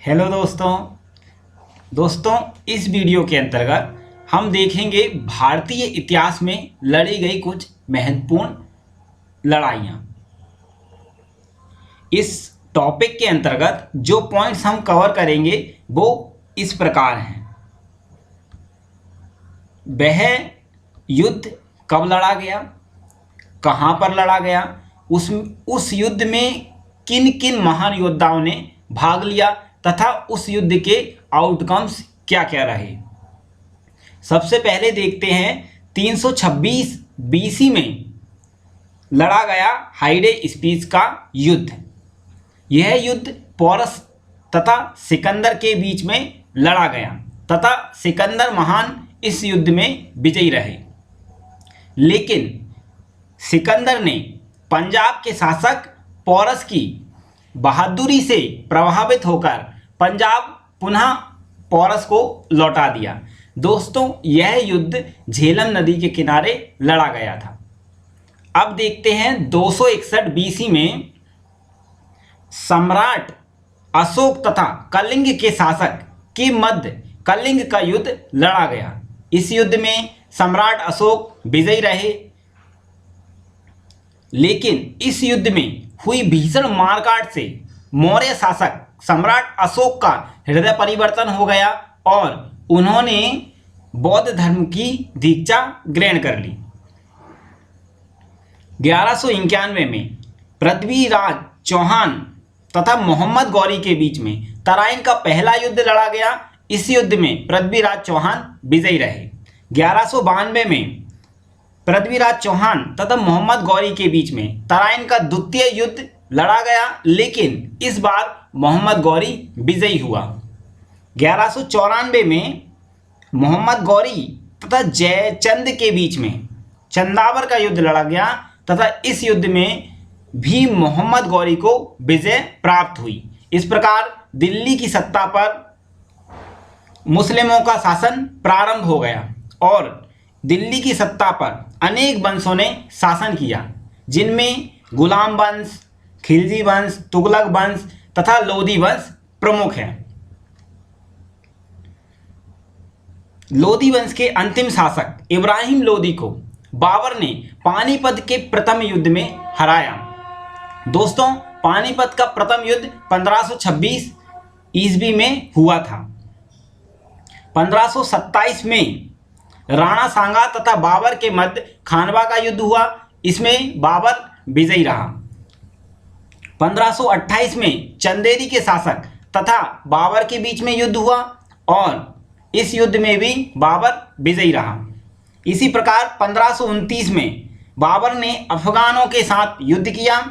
Hello दोस्तों इस video के अंतर्गत हम देखेंगे भारतीय इतिहास में लड़ी गई कुछ महत्वपूर्ण लड़ाइयाँ। इस टॉपिक के अंतर्गत जो पॉइंट्स हम कवर करेंगे वो इस प्रकार हैं। वह युद्ध कब लड़ा गया, कहाँ पर लड़ा गया, उस युद्ध में किन किन महान योद्धाओं ने भाग लिया तथा उस युद्ध के आउटकम्स क्या क्या रहे। सबसे पहले देखते हैं 326 बीसी में लड़ा गया हाइडे स्पीस का युद्ध। यह युद्ध पोरस तथा सिकंदर के बीच में लड़ा गया तथा सिकंदर महान इस युद्ध में विजयी रहे। लेकिन सिकंदर ने पंजाब के शासक पोरस की बहादुरी से प्रभावित होकर पंजाब पुनः पोरस को लौटा दिया। दोस्तों, यह युद्ध झेलम नदी के किनारे लड़ा गया था। अब देखते हैं 261 बीसी में सम्राट अशोक तथा कलिंग के शासक के मध्य कलिंग का युद्ध लड़ा गया। इस युद्ध में सम्राट अशोक विजयी रहे। लेकिन इस युद्ध में हुई भीषण मारकाट से मौर्य शासक सम्राट अशोक का हृदय परिवर्तन हो गया और उन्होंने बौद्ध धर्म की दीक्षा ग्रहण कर ली। 1191 में पृथ्वीराज चौहान तथा मोहम्मद गौरी के बीच में तराइन का पहला युद्ध लड़ा गया। इस युद्ध में पृथ्वीराज चौहान विजयी रहे। 1192 में पृथ्वीराज चौहान तथा मोहम्मद गौरी के बीच में तराइन का द्वितीय युद्ध लड़ा गया, लेकिन इस बार मोहम्मद गौरी विजयी हुआ। 1194 में मोहम्मद गौरी तथा जयचंद के बीच में चंदावर का युद्ध लड़ा गया तथा इस युद्ध में भी मोहम्मद गौरी को विजय प्राप्त हुई। इस प्रकार दिल्ली की सत्ता पर मुस्लिमों का शासन प्रारंभ हो गया और दिल्ली की सत्ता पर अनेक वंशों ने शासन किया, जिनमें गुलाम वंश, खिलजी वंश, तुगलक वंश तथा लोधी वंश प्रमुख हैं। लोधी वंश के अंतिम शासक इब्राहिम लोधी को बाबर ने पानीपत के प्रथम युद्ध में हराया। दोस्तों, पानीपत का प्रथम युद्ध 1526 ईस्वी में हुआ था। 1527 में राणा सांगा तथा बाबर के मध्य खानवा का युद्ध हुआ। इसमें बाबर विजयी रहा। 1528 में चंदेरी के शासक तथा बाबर के बीच में युद्ध हुआ और इस युद्ध में भी बाबर विजयी रहा। इसी प्रकार 1529 में बाबर ने अफगानों के साथ युद्ध किया।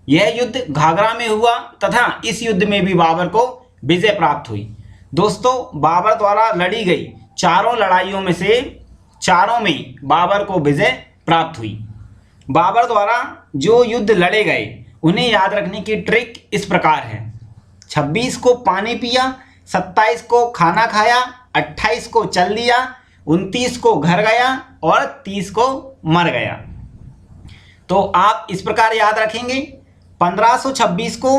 यह युद्ध घाघरा में हुआ तथा इस युद्ध में भी बाबर को विजय प्राप्त हुई। दोस्तों, बाबर द्वारा लड़ी गई चारों लड़ाइयों में से चारों में बाबर को विजय प्राप्त हुई। बाबर द्वारा जो युद्ध लड़े गए उन्हें याद रखने की ट्रिक इस प्रकार है। 26 को पानी पिया, 27 को खाना खाया, 28 को चल दिया, 29 को घर गया और 30 को मर गया। तो आप इस प्रकार याद रखेंगे। 1526 को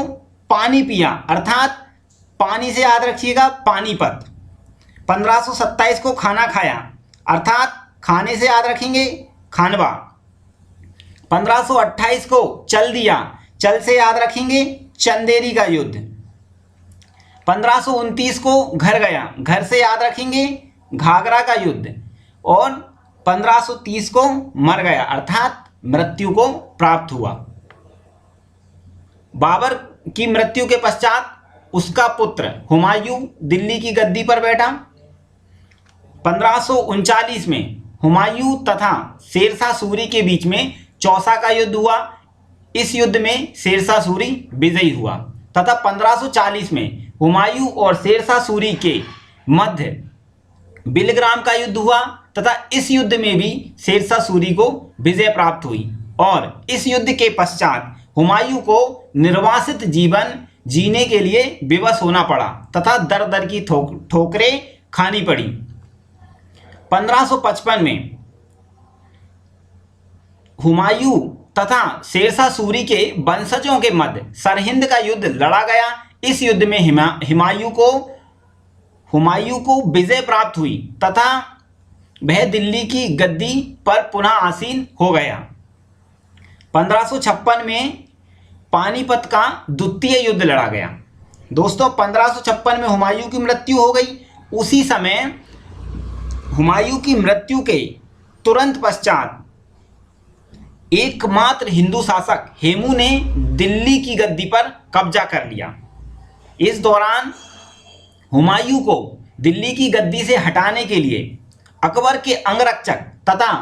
पानी पिया अर्थात पानी से याद रखिएगा पानीपत। 1527 को खाना खाया अर्थात खाने से याद रखेंगे खानवा। 1528 को चल दिया, चल से याद रखेंगे चंदेरी का युद्ध। 1529 को घर गया, घर से याद रखेंगे घाघरा का युद्ध और 1530 को मर गया अर्थात मृत्यु को प्राप्त हुआ। बाबर की मृत्यु के पश्चात उसका पुत्र हुमायूं दिल्ली की गद्दी पर बैठा। 1539 में हुमायूं तथा शेरशाह सूरी के बीच में चौसा का युद्ध हुआ। इस युद्ध में शेरशाह सूरी विजयी हुआ तथा 1540 में हुमायूं और शेरशाह सूरी के मध्य बिलग्राम का युद्ध हुआ तथा इस युद्ध में भी शेरशाह सूरी को विजय प्राप्त हुई और इस युद्ध के पश्चात हुमायूं को निर्वासित जीवन जीने के लिए विवश होना पड़ा तथा दर दर की ठोकरें खानी पड़ी। 1555 में हुमायूं तथा शेरशाह सूरी के वंशजों के मध्य सरहिंद का युद्ध लड़ा गया। इस युद्ध में हुमायूं को विजय प्राप्त हुई तथा वह दिल्ली की गद्दी पर पुनः आसीन हो गया। 1556 में पानीपत का द्वितीय युद्ध लड़ा गया। दोस्तों 1556 में हुमायूं की मृत्यु हो गई। उसी समय हुमायूं की मृत्यु के तुरंत पश्चात एकमात्र हिंदू शासक हेमू ने दिल्ली की गद्दी पर कब्जा कर लिया। इस दौरान हुमायूं को दिल्ली की गद्दी से हटाने के लिए अकबर के अंगरक्षक तथा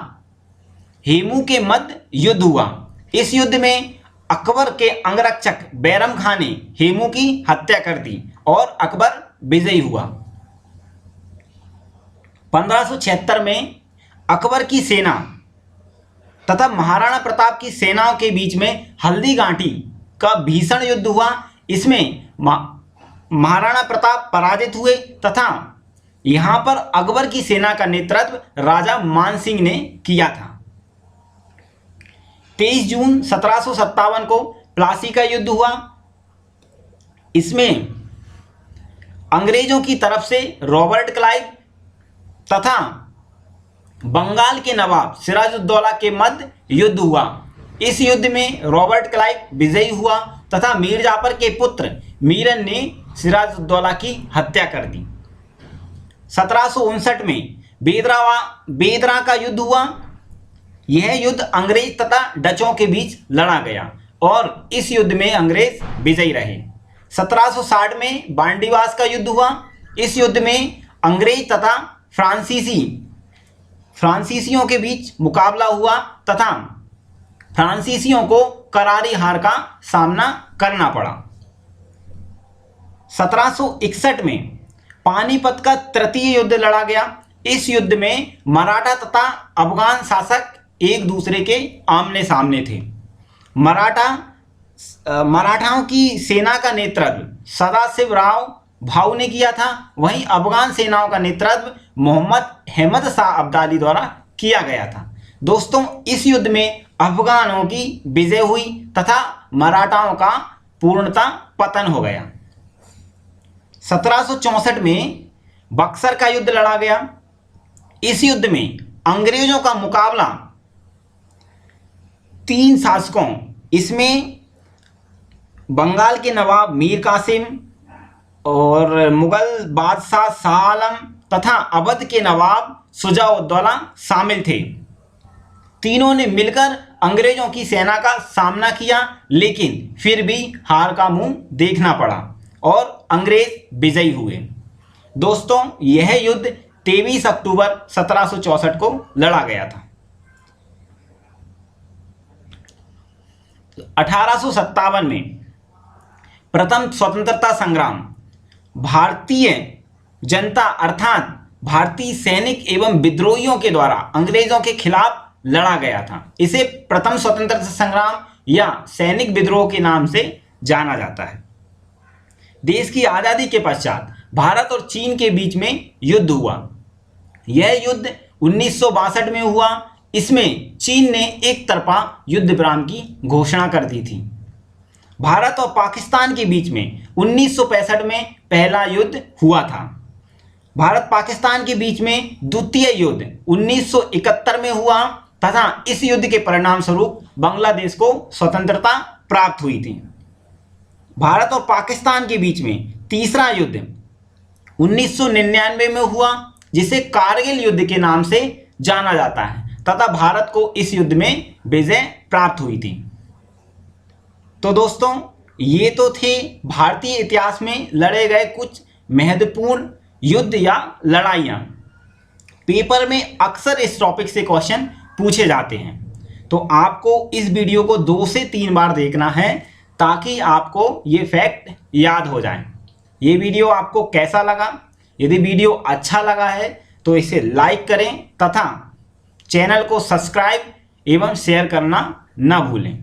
हेमू के मध्य युद्ध हुआ। इस युद्ध में अकबर के अंगरक्षक बैरम खां ने हेमू की हत्या कर दी और अकबर विजयी हुआ। 1576 में अकबर की सेना तथा महाराणा प्रताप की सेनाओं के बीच में हल्दी घाटी का भीषण युद्ध हुआ। इसमें महाराणा प्रताप पराजित हुए तथा यहां पर अकबर की सेना का नेतृत्व राजा मान सिंह ने किया था। 23 जून 1757 को प्लासी का युद्ध हुआ। इसमें अंग्रेजों की तरफ से रॉबर्ट क्लाइव तथा बंगाल के नवाब सिराजुद्दौला के मध्य युद्ध हुआ। इस युद्ध में रॉबर्ट क्लाइव विजयी हुआ तथा मीर जाफर के पुत्र मीरन ने सिराजुद्दौला की हत्या कर दी। 1759 में बेदरा का युद्ध हुआ। यह युद्ध अंग्रेज तथा डचों के बीच लड़ा गया और इस युद्ध में अंग्रेज विजयी रहे। 1760 में बांडीवास का युद्ध हुआ। इस युद्ध में अंग्रेज तथा फ्रांसीसियों के बीच मुकाबला हुआ तथा फ्रांसीसियों को करारी हार का सामना करना पड़ा। 1761 में पानीपत का तृतीय युद्ध लड़ा गया। इस युद्ध में मराठा तथा अफगान शासक एक दूसरे के आमने सामने थे। मराठाओं की सेना का नेतृत्व सदाशिवराव भाऊ ने किया था, वहीं अफगान सेनाओं का नेतृत्व मोहम्मद अहमद शाह अब्दाली द्वारा किया गया था। दोस्तों इस युद्ध में अफगानों की विजय हुई तथा मराठाओं का पूर्णतः पतन हो गया। 1764 में बक्सर का युद्ध लड़ा गया। इस युद्ध में अंग्रेजों का मुकाबला 3 शासकों, इसमें बंगाल के नवाब मीर कासिम और मुगल बादशाह शाह आलम तथा अवध के नवाब शुजाउद्दौला शामिल थे। तीनों ने मिलकर अंग्रेजों की सेना का सामना किया, लेकिन फिर भी हार का मुंह देखना पड़ा और अंग्रेज विजयी हुए। दोस्तों यह युद्ध 23 अक्टूबर 1764 को लड़ा गया था। 1857 में प्रथम स्वतंत्रता संग्राम भारतीय जनता अर्थात भारतीय सैनिक एवं विद्रोहियों के द्वारा अंग्रेजों के खिलाफ लड़ा गया था। इसे प्रथम स्वतंत्रता संग्राम या सैनिक विद्रोह के नाम से जाना जाता है। देश की आज़ादी के पश्चात भारत और चीन के बीच में युद्ध हुआ। यह युद्ध 1962 में हुआ। इसमें चीन ने एक तरफा युद्ध विराम की घोषणा कर दी थी। भारत और पाकिस्तान के बीच में 1965 में पहला युद्ध हुआ था। भारत पाकिस्तान के बीच में द्वितीय युद्ध 1971 में हुआ तथा इस युद्ध के परिणाम स्वरूप बांग्लादेश को स्वतंत्रता प्राप्त हुई थी। भारत और पाकिस्तान के बीच में तीसरा युद्ध 1999 में हुआ, जिसे कारगिल युद्ध के नाम से जाना जाता है तथा भारत को इस युद्ध में विजय प्राप्त हुई थी। तो दोस्तों ये तो थे भारतीय इतिहास में लड़े गए कुछ महत्वपूर्ण युद्ध या लड़ाइयाँ। पेपर में अक्सर इस टॉपिक से क्वेश्चन पूछे जाते हैं, तो आपको इस वीडियो को 2 से 3 बार देखना है ताकि आपको ये फैक्ट याद हो जाए। ये वीडियो आपको कैसा लगा? यदि वीडियो अच्छा लगा है तो इसे लाइक करें तथा चैनल को सब्सक्राइब एवं शेयर करना न भूलें।